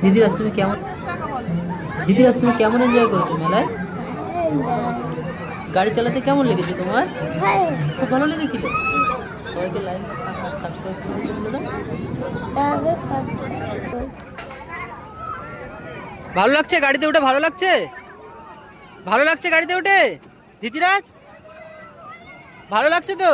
দিদিরাজ তুমি কেমন দিদিরাজ তুমি কেমন এনজয় করেছো মেলায়? গাড়ি চালাতে কেমন লেগেছে তোমার? খুব ভালো লেগেছিল। সবাইকে লাইক আর সাবস্ক্রাইব করে দিতে বলে দাও। ভালো লাগছে গাড়িতে উঠে? ভালো লাগছে? ভালো লাগছে গাড়িতে উঠে দিদিরাজ? ভালো লাগছে তো?